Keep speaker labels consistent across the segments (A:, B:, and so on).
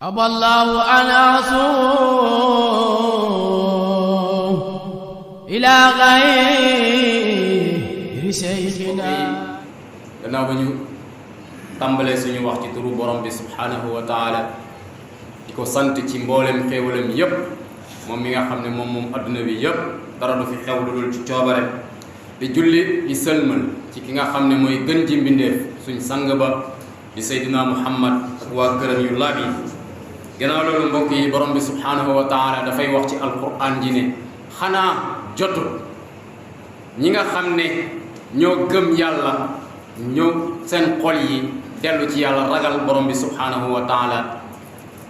A: أبى الله أن أصوم إلى غير شيخنا.
B: gannaaw ba ñu tàmbalee suñu wax ci turu borom bi subhanahu wa taala di ko sant ci mboolem xéewalam yépp moom mi nga xam ne moom adduna bi yépp dara du fi xew lu dul ci coobare di julli di sëlmal ci ki nga xam ne mooy gën ji mbindeef suñ sang ba di Seydina Muhammad ak waa këram yu laab yi. gannaaw loolu mbokk yi borom bi subhanahu wa taala dafay wax ci alquran ji ne xanaa jotul ñi nga xam ne ñoo gëm yàlla ñoo seen xol yi dellu ci yàlla ragal borom bi subhanahu wa taala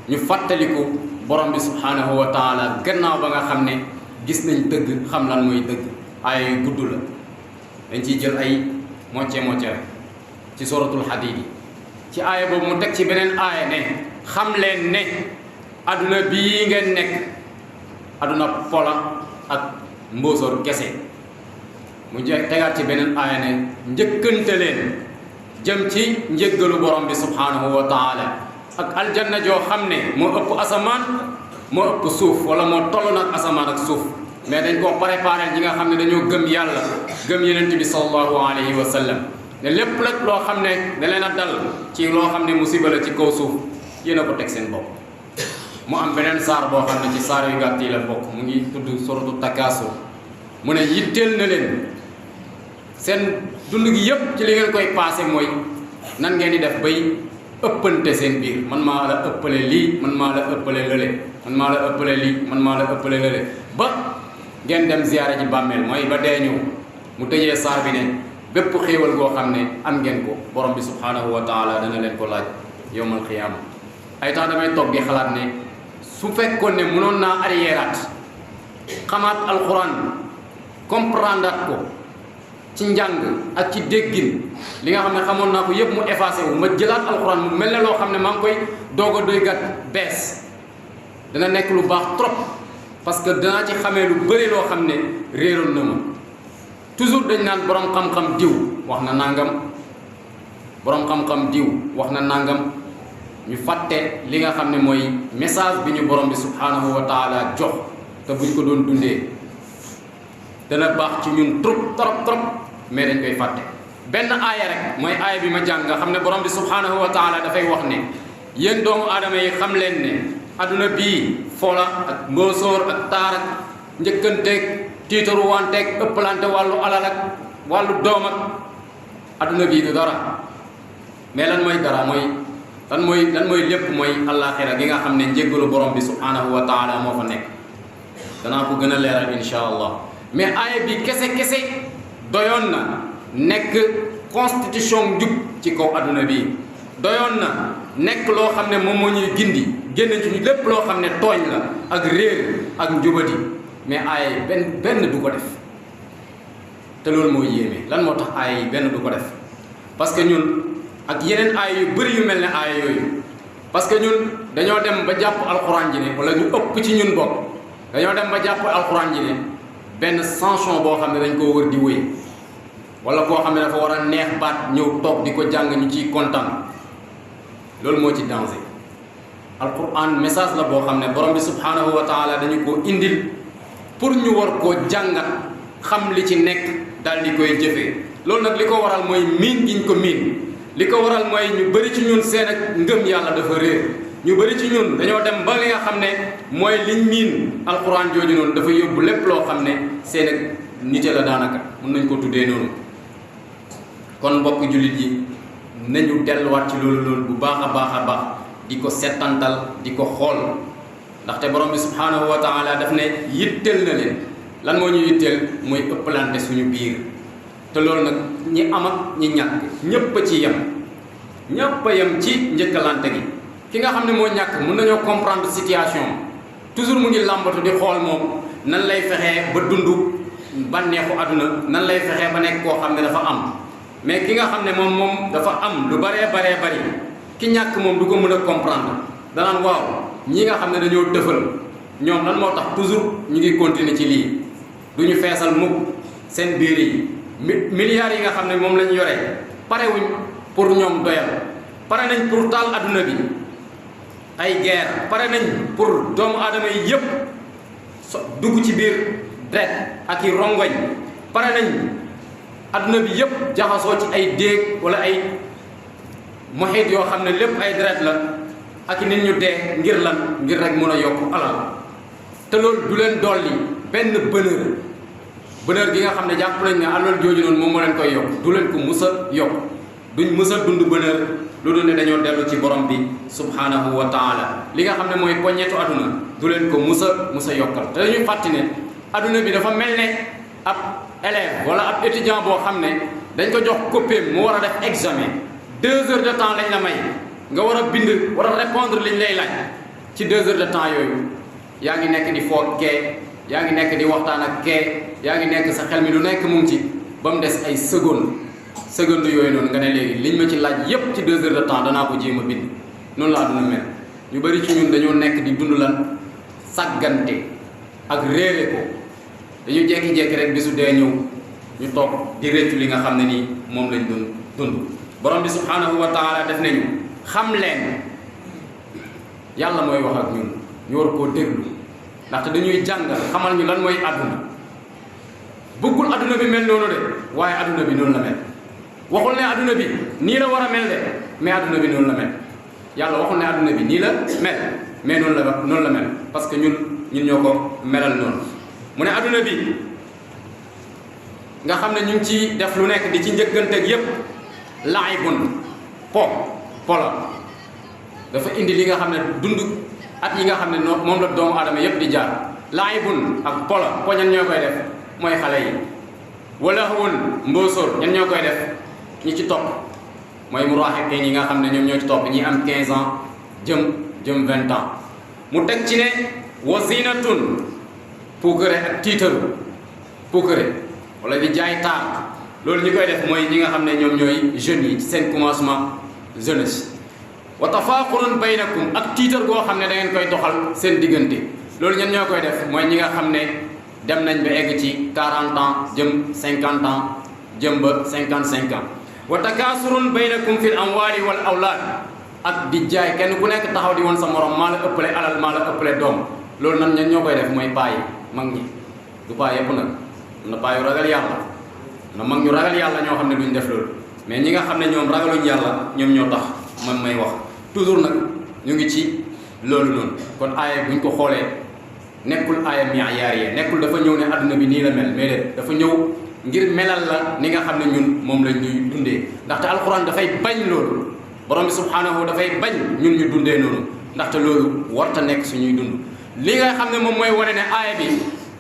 B: ñu fàttaliku borom bi subhanahu wa taala gannaaw ba nga xam ne gis nañ dëgg xam lan mooy dëgg. aaya yu gudd la dañ ciy jël ay mocce rek ci suratul Hadiid yi ci aaya boobu mu teg ci beneen aaya ne xam leen ne aduna bii ngeen nekk aduna pola ak mbóosóor kese. mu tegaat ci beneen aaya ne njëkkante leen jëm ci njëggalu borom bi subhanahu wa taala ak aljanna joo xam ne moo ëpp asamaan moo ëpp suuf wala moo toll nag asamaan ak suuf mais dañ koo préparé ñi nga xam ne dañoo gëm yàlla gëm yenent bi sallallahu alayhi wa sallam ne lépp rek loo xam ne da leen a dal ci loo xam ne musiba la ci kaw suuf yéen a ko teg seen bopp. mu am beneen saar boo xam ne ci saar yu gàtt yi la bokk mu ngi tudd suratu Takaasur mu ne yitteel na leen seen dund gi yépp ci li ngeen koy passé mooy nan ngeen di def bay ëppante seen biir man maa la ëppale lii man maa la ëppale lële man maa la ëppale lii man maa la ëppale lële ba ngeen dem ziyaare ji bàmmeel mooy ba dee ñëw mu tëjee saar bi ne bépp xéewal goo xam ne am ngeen ko borom bi subhanahu wa taala dana leen ko laaj yowmal qiyaama. ay temps damay toog di xalaat ne su fekkoon ne mënoon naa arriéraat xamaat alxuraan comprendre ko ci njàng ak ci déggin li nga xam ne xamoon naa ko yëpp mu effacé wu ma jëlaat alxuraan mu mel ne loo xam ne maa ngi koy doog a doy gat bees dana nekk lu baax trop parce que danaa ci xamee lu bëri loo xam ne réeroon na ma. toujours dañ naan borom xam-xam diw wax na nangam borom xam-xam diw wax na nangam ñu fàtte li nga xam ne mooy message bi ñu borom bi subhanahu wa taala jox te buñ ko doon dundee dana baax ci ñun trop mais dañ koy fàtte. benn aaya rek mooy aaya bi ma jàng nga xam ne borom bi subhanahu wa taala dafay wax ne yéen doomu aadama yi xam leen ne adduna bii fola ak mbóosóor ak taar ak njëkkanteeg tiitaru wanteeg ëppalante wàllu alal ak wàllu doom ak adduna bii du dara mais lan mooy dara mooy lan mooy lépp mooy àllaaxira gi nga xam ne njéggalu borom bi subhanahu wa taala moo fa nekk. danaa ko gën a leeral insha allah mais aaya bi kese doyoon na nekk constitution njub ci kaw adduna bi doyoon na nekk loo xam ne moom moo ñuy gindi génn ci ñu lépp loo xam ne tooñ la ak réer ak njubadi mais aaya yi benn du ko def te loolu moo yéeme. lan moo tax aaya yi benn du ko def parce que ñun ak yeneen aaya yu bëri yu mel ne aaya yooyu parce que ñun dañoo dem ba jàpp alxuraan ji ne wala ñu ëpp ci ñun bokk dañoo dem ba jàpp alxuraan ji ne benn sanction boo xam ne dañ koo wër di wéy wala koo xam ne dafa war a neex baat ñëw toog di ko jàng ñu ciy kontaan loolu moo ci danger. alxuraan message la boo xam ne borom bi subhanahu wa taala dañu ko indil pour ñu war koo jàngat xam li ci nekk daal di koy jëfee. loolu nag li ko waral mooy miin giñ ko miin li ko waral mooy ñu bëri ci ñun seen ak ngëm yàlla dafa réer ñu bëri ci ñun dañoo dem ba li nga xam ne mooy liñ miin alxuraan jooju noonu dafa yóbbu lépp loo xam ne seen ak nite la daanaka mën nañ ko tuddee noonu. kon mbokk jullit yi nañu delluwaat ci loolu bu baax a baax di ko settantal di ko xool ndaxte borom bi subhanahu wa taala daf ne yitteel na leen lan moo ñu yitteel mooy ëppalante suñu biir te loolu nag ñi am ak ñi ñàkk ñépp a ci yem ñépp a yem ci njëkkalante gi. ki nga xam ne moo ñàkk mën nañoo comprendre situation toujours mu ngi làmbatu di xool moom nan lay fexee ba dund bànneexu àdduna nan lay fexee ba nekk koo xam ne dafa am mais ki nga xam ne moom dafa am lu bari ki ñàkk moom du ko mën a comprendre danaan waaw ñi nga xam ne dañoo dëfal ñoom lan moo tax toujours ñu ngi continuer ci lii du ñu feesal mukk seen biir yi milliards yi nga xam ne moom lañ yore parewuñ pour ñoom doyal pare nañ pour taal adduna bi ay guerre pare nañ pour doomu aadama yi yëpp dugg ci biir deret ak i rongoñ pare nañ adduna bi yëpp jaxasoo ci ay déeg wala ay moxit yoo xam ne lépp ay deret la ak nit ñu dee ngir lan ngir rek mën a yokk alal te loolu du leen dolli benn bonheur gi nga xam ne jàpp nañ ne alal jooju noonu moom moo leen koy yokk du leen ko mus a yokk duñ mus a dund bonheur lu dul ne dañoo dellu ci borom bi subhanahu wa taala li nga xam ne mooy poñetu aduna du leen ko mus a yokkal te dañuy fàtti ne aduna bi dafa mel ne ab élève wala ab étudiant boo xam ne dañ ko jox copie mu war a def examen 2 heures de temps lañ la may nga war a bind war a répondre liñ lay laaj ci 2 heures de temps yooyu yaa ngi nekk di foog kee yaa ngi nekk di waxtaan ak kee yaa ngi nekk sa xel mi lu nekk mu ngi ci ba mu des ay seconde yooyu noonu nga ne léegi liñ ma ci laaj yépp ci 2 heures de temps danaa ko jéem a bind noonu laa duna mel ñu bari ci ñun dañoo nekk di dund lan sàggante ak réere ko dañu jekki-jekki rek bisu dee ñëw ñu toog di réccu li nga xam ne nii moom lañ doon dund borom bi subhanahu wa taala def nañu xam leen yàlla mooy wax ak ñun ñu war koo déglu ndaxte dañuy jàngal xamal ñu lan mooy àdduna bëggul àdduna bi mel noonu de waaye àdduna bi noonu la mel waxul ne àdduna bi nii la war a mel de mais àdduna bi noonu la mel yàlla waxul ne àdduna bi nii la mel mais noonu la mel parce que ñun ñoo ko melal noonu mu ne àdduna bi nga xam ne ñu ngi ci def lu nekk di ci njëkkanteeg yépp laibun po la dafa indi li nga xam ne dund at yi nga xam ne moom la doomu aadama yépp di jaar laibun ak po ñan ñoo koy def mooy xale yi wala woon mbóosóor ñan ñoo koy def ñi ci topp mooy muraahiqiin yi nga xam ne ñoom ñoo ci topp ñi am 15 ans jëm 20 ans mu teg ci ne wa zinatun puukare ak tiitaru puukare wala di jaay taar loolu ñi koy def mooy ñi nga xam ne ñoom ñooy jeunes yi ci seen commencement jeunesse wa tafaaxurun baynakum ak tiitar goo xam ne da ngeen koy doxal seen diggante loolu ñen ñoo koy def mooy ñi nga xam ne dem nañ ba egg ci 40 ans jëm 50 ans jëm ba 55 ans wa takaasurun baynakum fil amwaali wal awlaad ak di jaay kenn ku nekk taxaw di woon sa morom maa la ëppale alal maa la ëppale doom loolu nan ñen ñoo koy def mooy paa yi mag ñi du paa yëpp nag am na paa yu ragal yàlla na mag ñu ragal yàlla ñoo xam ne duñ def loolu mais ñi nga xam ne ñoom ragaluñ yàlla ñoom ñoo tax man may wax toujours nag ñu ngi ci loolu noonu kon aaya buñ ko xoolee nekkul aaya miyaariya nekkul dafa ñëw ne adduna bi nii la mel mais déet dafa ñëw ngir melal la ni nga xam ne ñun moom lañ ñuy dundee ndaxte alxuraan dafay bañ loolu borom bi subhanahu dafay bañ ñun ñu dundee noonu ndaxte loolu warta nekk suñuy dund li nga xam ne moom mooy wane ne aaya bi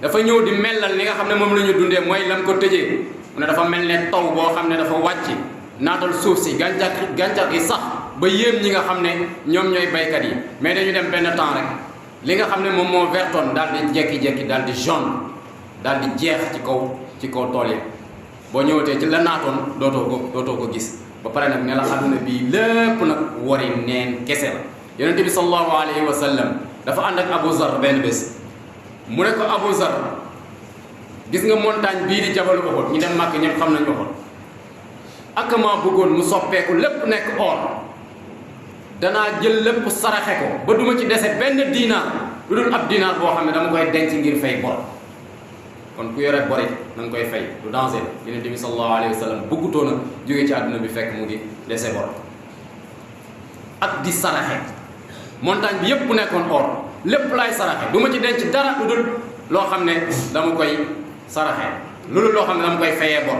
B: dafa ñëw di melal li nga xam ne moom la ñu dundee mooy lam ko tëjee mu ne dafa mel ne taw boo xam ne dafa wàcc naatal suuf si gàncax gi sax ba yéem ñi nga xam ne ñoom ñooy baykat yi mais dañu dem benn temps rek li nga xam ne moom moo vertoon daal di jekki-jekki daal di jaune daal di jeex ci kaw tool yi boo ñëwatee ci la naatoon dootoo ko gis ba pare nag ne la àdduna bii lépp nag wari neen kese la yonente bi sallallahu alayhi wa sallam dafa ànd ak Abu Zar benn bés mu ne ko Abu Zar gis nga montagne bii di jabalu Uhud ñi dem Màkk ñëpp xam nañ Uhud ak maa bëggoon mu soppeeku lépp nekk or danaa jël lépp saraxe ko ba duma ci dese benn diinaar lu dul ab diinaar boo xam ne dama koy denc ngir fay bor kon ku yore bor it na nga koy fay du danger yonent bi sallallahu alayhi wa sallam bëggutoon a jóge ci àdduna bi fekk mu ngi dese bor ak di saraxe montagne bi yépp bu nekkoon or lépp laay saraxe du ma ci denc dara lu dul loo xam ne dama koy saraxe loolu loo xam ne dama koy fayee bor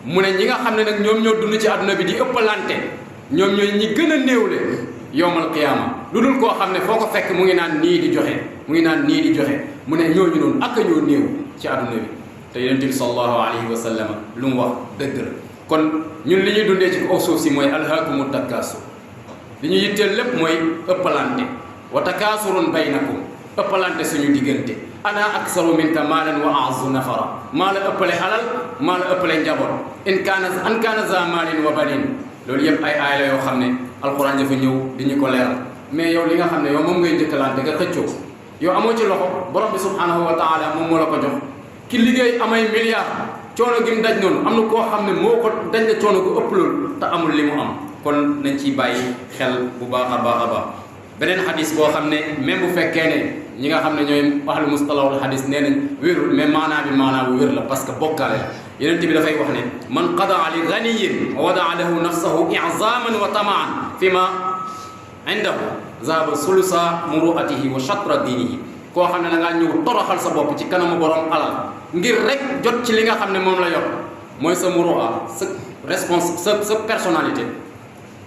B: mu ne ñi nga xam ne nag ñoom ñoo dund ci àdduna bi di ëppalante ñoom ñooy ñi gën a néewle yowmal qiyaama lu dul koo xam ne foo ko fekk mu ngi naan nii di joxe mu ngi naan nii di joxe mu ne ñooñu noonu ak ñoo néew ci àdduna bi te yonent bi sallallahu alayhi wa sallam lu mu wax dëgg la kon ñun li ñuy dundee ci kaw suuf si mooy alhaakumu takaasur li ñu yitteel lépp mooy ëppalante wa takaasurun baynakum ëppalante suñu diggante ana aksaru minka maalan wa a'azzu nafara maa la ëppale alal maa la ëppale njaboot an kaana za maalin wa banin loolu yëpp ay aaya la yoo xam ne alxuraan dafa ñëw di ñu ko leeral mais yow li nga xam ne yow moom ngay njëkkalante nga xëccoo yow amoo ci loxo borom bi subhanahu wa taala moom moo la ko jox ki liggéey amay milliards coono gi mu daj noonu am na koo xam ne moo ko daj na coono gu ëpp loolu te amul li mu am kon nañ ciy bàyyi xel bu baax a baax a baax beneen xadis boo xam ne même bu fekkee ne ñi nga xam ne ñooy ahlu mustalahul xadis nee nañ wérul mais maanaa bi maanaa bu wér la parce que bokkaale la yeneen bi dafay wax ne man qadaa li ganiyin wa wadaa lahu nafsahu i'zaman wa tamaan fi ma indahu zaba sulusa muruatihi wa shatra diinihi koo xam ne da ngaa ñëw toroxal sa bopp ci kanamu borom alal ngir rek jot ci li nga xam ne moom la yor mooy sa murua sa personnalité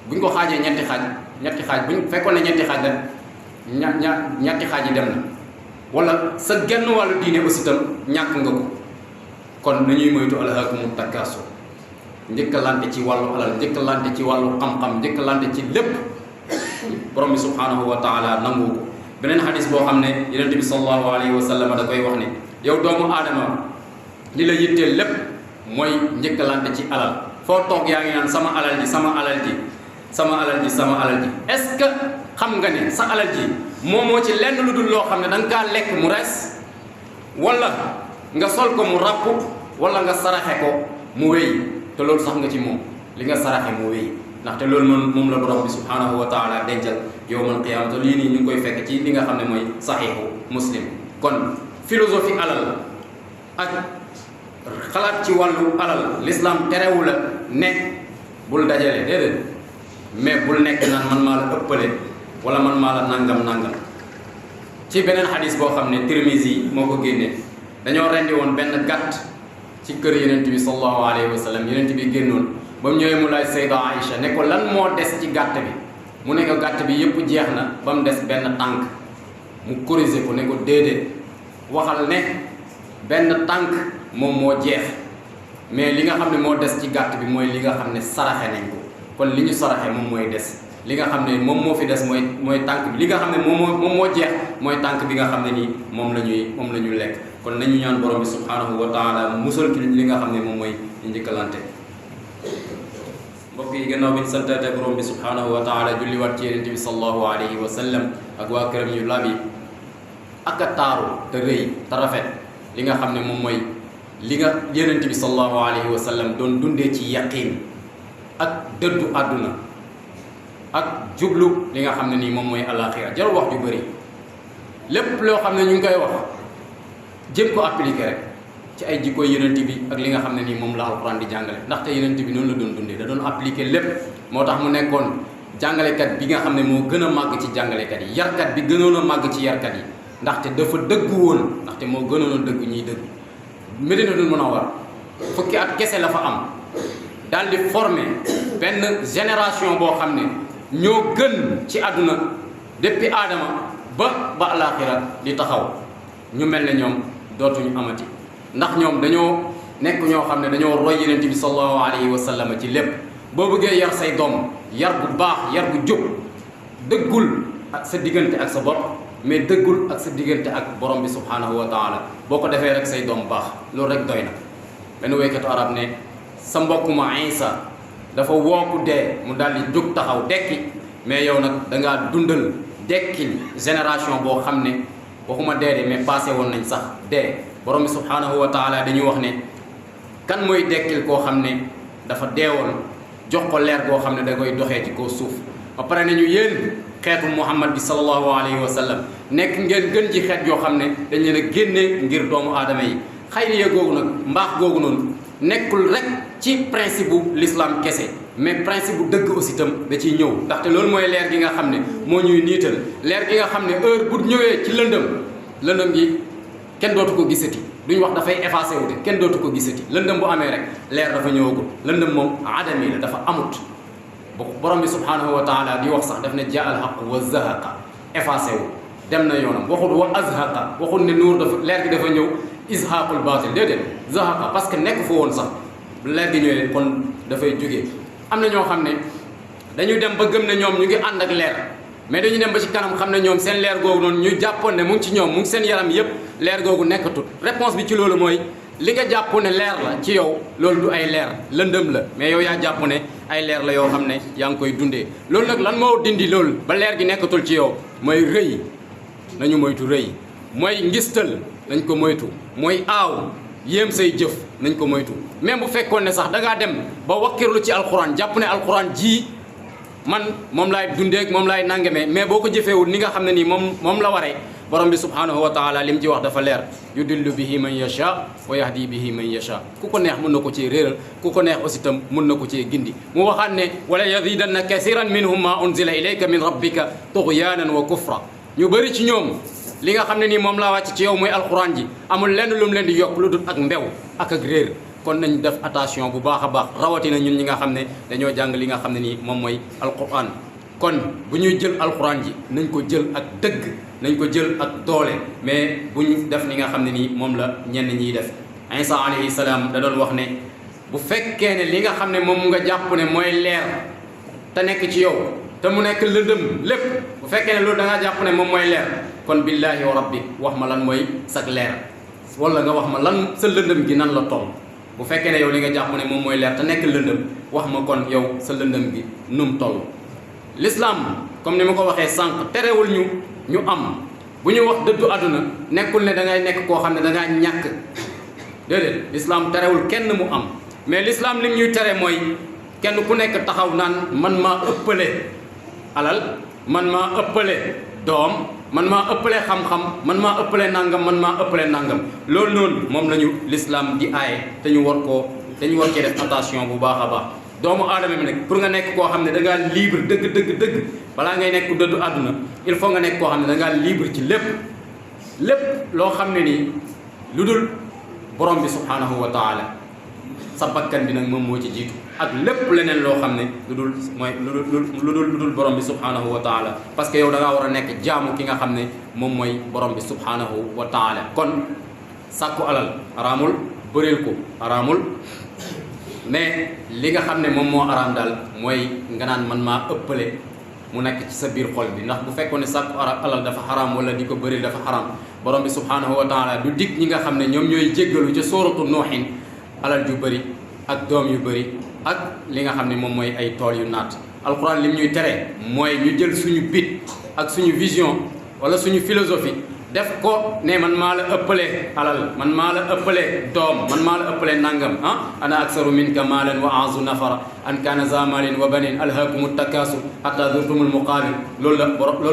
B: buñ ko xaajee ñetti xaaj buñ fekkoon ne ñetti xaaj la ñetti xaaj yi dem na wala sa genn wàllu diine aussi tam ñàkk nga ko kon nañuy moytu alhaakumu takaasur njëkkalante ci wàllu alal njëkkalante ci wàllu xam-xam njëkkalante ci lépp borom bi subhanahu wa taala nangu ko beneen xadis boo xam ne yonent bi sallallahu alayhi wa sallam da koy wax ne yow doomu aadama li la yitteel lépp mooy njëkkalante ci alal foo toog yaa ngi naan sama alal ji sama alal ji sama alal ji sama alal ji est-ce que xam nga ne sa alal ji moomoo ci lenn lu dul loo xam ne da nga kaa lekk mu res wala nga sol ko mu ràpp wala nga saraxe ko mu wéy te loolu sax nga ci moom li nga saraxe mu wéy ndaxte loolu moom la borom bi subhanahu wa taala dencal yowmal qiyaama te lii nii ñu ngi koy fekk ci li nga xam ne mooy saxiixu muslim kon philosophie alal ak xalaat ci wàllu alal l'islam terewu la ne bul dajale déedéet mais bul nekk naan man maa la ëppale wala man maa la nangam ci beneen xadis boo xam ne Tirmizi moo ko génne dañoo rendi woon benn gàtt ci kër yonent bi sallallahu alayhi wa sallam yonent bi génnoon ba mu ñëwee mu laaj Sayda Aïcha ne ko lan moo des ci gàtt bi mu ne ko gàtt bi yépp jeex na ba mu des benn tànk mu corrigé ko ne ko déedéet waxal ne benn tànk moom moo jeex mais li nga xam ne moo des ci gàtt bi mooy li nga xam ne saraxe nañ ko kon li ñu saraxe moom mooy des li nga xam ne moom moo fi des mooy tànk bi li nga xam ne moom moo jeex mooy tànk bi nga xam ne nii moom la ñuy lekk kon nañu ñaan borom bi subhanahu wa taala musal ci li nga xam ne moom mooy njëkkalante mbokk yi gannaaw bi ñu santaate borom bi subhanahu wa taala julliwaat ci yonent bi sallallahu alayhi wa sallam ak waa këram yu labi ak a taaru te rëy te rafet li nga xam ne moom mooy li nga yonent bi sallallahu alayhi wa sallam doon dundee ci yaqiin ak dëddu àdduna ak jublu li nga xam ne nii moom mooy alaxira jarul wax ju bëri lépp loo xam ne ñu ngi koy wax jëm ko appliquer rek ci ay jikko yonent bi ak li nga xam ne nii moom la alquran di jàngale ndaxte yonent bi noonu la doon dundee da doon appliquer lépp moo tax mu nekkoon jàngalekat bi nga xam ne moo gën a màgg ci jàngalekat yi yarkat bi gënoon a màgg ci yarkat yi ndaxte dafa dëggu woon ndaxte moo gënoon a dëggu ñuy dëgg Medinatul Munawwara fukki at kese la fa am daal di former benn génération boo xam ne ñoo gën ci àdduna depuis aadama ba alaxira di taxaw ñu mel ne ñoom dootuñu amati ndax ñoom dañoo nekk ñoo xam ne dañoo roy yonent bi sallallahu alayhi wa sallam ci lépp boo bëggee yar say doom yar bu baax yar bu jub dëggul ak sa diggante ak sa bopp mais dëggul ak sa diggante ak borom bi subhanahu wa taala boo ko defee rek say doom baax loolu rek doy na benn woykatu arab ne sa mbokk ma Isa dafa wooku dee mu daal di jóg taxaw dekki mais yow nag dangaa dundal dekkil génération boo xam ne waxuma dee de mais passé woon nañ sax dee borom bi subhanahu wa taala dañuy wax ne kan mooy dekkil koo xam ne dafa deewoon jox ko leer goo xam ne da koy doxee ci kaw suuf ba pare nañu yéen xeetu muhammad bi sallallahu alayhi wa sallam nekk ngeen gën ci xeet yoo xam ne dañ leen a génne ngir doomu aadama yi xayriya googu nag mbaax googu noonu nekkul rek ci principe bu l'islam kese mais principe bu dëgg aussi itam da ciy ñëw ndaxte loolu mooy leer gi nga xam ne moo ñuy niital leer gi nga xam ne heure bu ñëwee ci lëndëm gi kenn dootu ko gisati duñ wax dafay effacé wu de kenn dootu ko gisati lëndëm bu amee rek leer dafa ñëwagul lëndëm moom adami la dafa amut borom bi subhanahu wa taala di wax sax daf ne jaa al haqq wa zahaqa effacé wu dem na yoonam waxul wa azhaqa waxul ne nuur dafa leer gi dafa ñëw izhaqul batil déedéet zahaqa parce que nekk fa woon sax leer gi ñëwee kon dafay jógee am na ñoo xam ne dañu dem ba gëm ne ñoom ñu ngi ànd ak leer mais dañu dem ba ci kanam xam ne ñoom seen leer googu noonu ñu jàppoon ne mu ngi ci ñoom mu ngi seen yaram yépp leer googu nekkatut réponse bi ci loolu mooy li nga jàpp ne leer la ci yow loolu du ay leer lëndëm la mais yow yaa jàpp ne ay leer la yoo xam ne yaa ngi koy dundee loolu nag lan moo dindi loolu ba leer gi nekkatul ci yow mooy rëy nañu moytu rëy mooy ngistal nañ ko moytu mooy aaw yéem say jëf nañ ko moytu même bu fekkoon ne sax da ngaa dem ba wakkirlu ci alxuraan jàpp ne alxuraan ji man moom laay dundeek moom laay nangamee mais boo ko jëfeewul ni nga xam ne nii moom la waree borom bi subhanahu wa taala li mu ci wax dafa leer yudillu bihi man yasha wa yahdi bihi man yasha ku ko neex mën na ko cee réeral ku ko neex aussi tam mën na ko cee gindi mu waxaat ne wala yazidanna kathiran minhum ma unzila ilayka min rabbika tughyanan wa kufra ñu bëri ci ñoom li nga xam ne nii moom laa wàcc ci yow muy alquran ji amul lenn lu mu leen di yokk lu dul ak mbew ak réer kon nañ def attention bu baax a baax rawatina ñun ñi nga xam ne dañoo jàng li nga xam ne nii moom mooy alquran kon bu ñuy jël alquran ji nañ ko jël ak dëgg nañ ko jël ak doole mais bu ñu def li nga xam ne nii moom la ñenn ñiy def Isa alayhi salaam da doon wax ne bu fekkee ne li nga xam ne moom nga jàpp ne mooy leer te nekk ci yow te mu nekk lëndëm lépp bu fekkee ne loolu da ngaa jàpp ne moom mooy leer kon billahi wa rabbi wax ma lan mooy sag leer wala nga wax ma lan sa lëndëm gi nan la toll bu fekkee ne yow li nga jàpp ne moom mooy leer te nekk lëndëm wax ma kon yow sa lëndëm gi num toll l'islam comme ni ma ko waxee sànq terewul ñu am bu ñu wax dëddu àdduna nekkul ne da ngay nekk koo xam ne da ngaa ñàkk déedéet l'islam terewul kenn mu am mais l'islam lim ñuy tere mooy kenn ku nekk taxaw naan man maa ëppale alal man maa ëppale doom man maa ëppale xam-xam man maa ëppale nangam man maa ëppale nangam loolu noonu moom la ñu l'islam di aaye te ñu war cee def attention bu baax a baax doomu aadama bi nag pour nga nekk koo xam ne da ngaa libre dëgg balaa ngay nekk ku dëddu àdduna il faut nga nekk koo xam ne da ngaa libre ci lépp loo xam ne nii lu dul borom bi subhanahu wa taala sa bakkan bi nag moom moo ci jiitu ak lépp leneen loo xam ne lu dul borom bi subhanahu wa taala parce que yow da ngaa war a nekk jaamu ki nga xam ne moom mooy borom bi subhanahu wa taala kon sàkku alal araamul bëreel ko araamul mais li nga xam ne moom moo araam daal mooy nga naan man maa ëppale mu nekk ci sa biir xol bi ndax bu fekkoon ne sàkku alal dafa xaraam wala di ko bëreel dafa xaraam borom bi subhanahu wa taala du dig ñi nga xam ne ñoom ñooy jéggalu ca sóoratu nooxin alal ju bëri ak doom yu bëri ak li nga xam ne moom mooy ay tool yu naat alquran lim ñuy tere mooy ñu jël suñu bit ak suñu vision wala suñu philosophie def ko ne man maa la ëppale alal man maa la ëppale doom man maa la ëppale nangam ana aksaru minka maalan wa a'zu nafara an kana za malin wa banin alhaakumu takasur hatta zurtumul muqabir loolu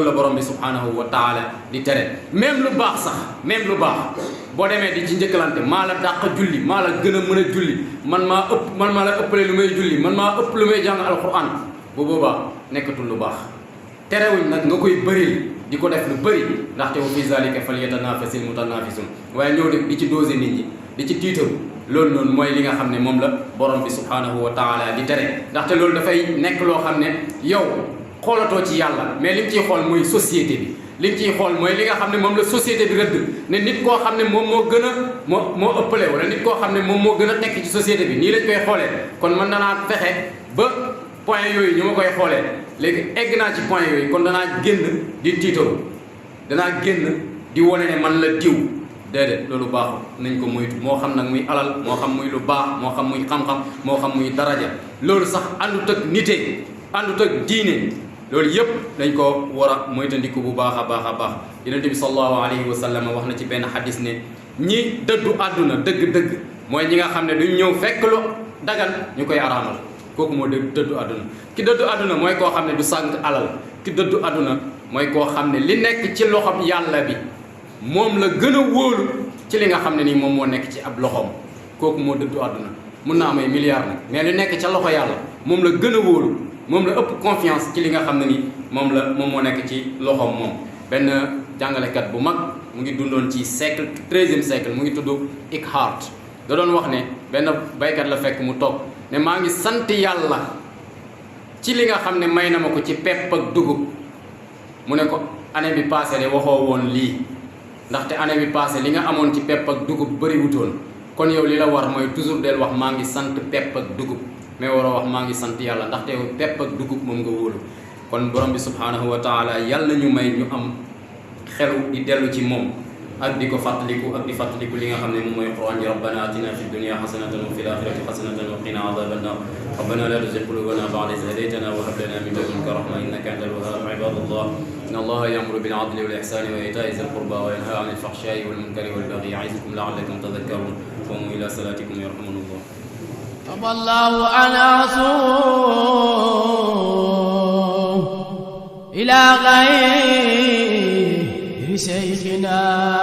B: la borom bi subhanahu wa taala di tere même lu baax sax même lu baax boo demee di ci njëkkalante maa la dàq julli maa la gën a mën a julli man maa la ëppale lu may julli man maa ëpp lu may jàng alquran bu boobaa nekkatul lu baax terewuñ nag nga koy bëril di ko def lu bëri ndaxte wa fi zalika falyatanafasil mutanafisun waaye ñëw di ci doser nit ñi di ci tiitaru loolu noonu mooy li nga xam ne moom la borom bi subhanahu wa taala di tere ndaxte loolu dafay nekk loo xam ne yow xoolatoo ci yàlla mais li mu ciy xool mooy société bi li mu ciy xool mooy li nga xam ne moom la société bi rëdd ne nit koo xam ne moom moo gën a moo ëppale wala nit koo xam ne moom moo gën a nekk ci société bi nii lañ koy xoolee kon mën danaa fexe ba point yooyu ñu ma koy xoolee léegi egg naa ci point yooyu kon danaa génn di tiitaru danaa génn di wane ne man la diw déedéet loolu baaxul nañ ko moytu moo xam nag muy alal moo xam muy lu baax moo xam muy xam-xam moo xam muy daraja loolu sax àndut ak nite àndut ak diine loolu yëpp dañ ko war a moytandiku bu baax a baax yonent bi sallallahu alayhi wa sallam wax na ci benn xadis ne ñi dëddu àdduna dëgg-dëgg mooy ñi nga xam ne duñ ñëw fekk lu dagan ñu koy araamal kooku moo dëddu àdduna ki dëddu àdduna mooy koo xam ne du sànq alal ki dëddu àdduna mooy koo xam ne li nekk ci loxoom yàlla bi moom la gën a wóolu ci li nga xam ne nii moom moo nekk ci ab loxoom kooku moo dëddu àdduna mun na am ay milliards nag mais li nekk ca loxo yàlla moom la gën a wóolu moom la ëpp confiance ci li nga xam ne nii moom moo nekk ci loxoom moom benn jàngalekat bu mag mu ngi dundoon ci siècle 13e siècle mu ngi tudd Eckhart da doon wax ne benn baykat la fekk mu toog ne maa ngi sant yàlla ci li nga xam ne may na ma ko ci pepp ak dugub mu ne ko année bi passé de waxoo woon lii ndaxte année bi passé li nga amoon ci pepp ak dugub bëri wutoon kon yow li la war mooy toujours del wax maa ngi sant pepp ak dugub mais waroo wax maa ngi sant yàlla ndaxte yow pepp ak dugub moom nga wóolu kon borom bi subhanahu wa taala yàlla ñu may ñu am xelu di dellu ci moom ak di ko fàttaliku ak di fàttaliku li nga xam ne moom mooy quran ji rabbana atina fi dunya hasanatan wa fil akhirati hasanatan wa qina adhaban nar rabbana la tuzigh qulubana ba'da idh hadaytana wa hab lana min ladunka rahma innaka antal wahhab ibadallah inna allaha ya'muru bil 'adli wal ihsani wa ita'i dhil qurba wa yanha 'anil fahsha'i wal munkari wal baghi ya'izukum la'allakum tadhakkarun qumu ila salatikum yarhamukumullah
A: الله على رسول إلى غير شيخنا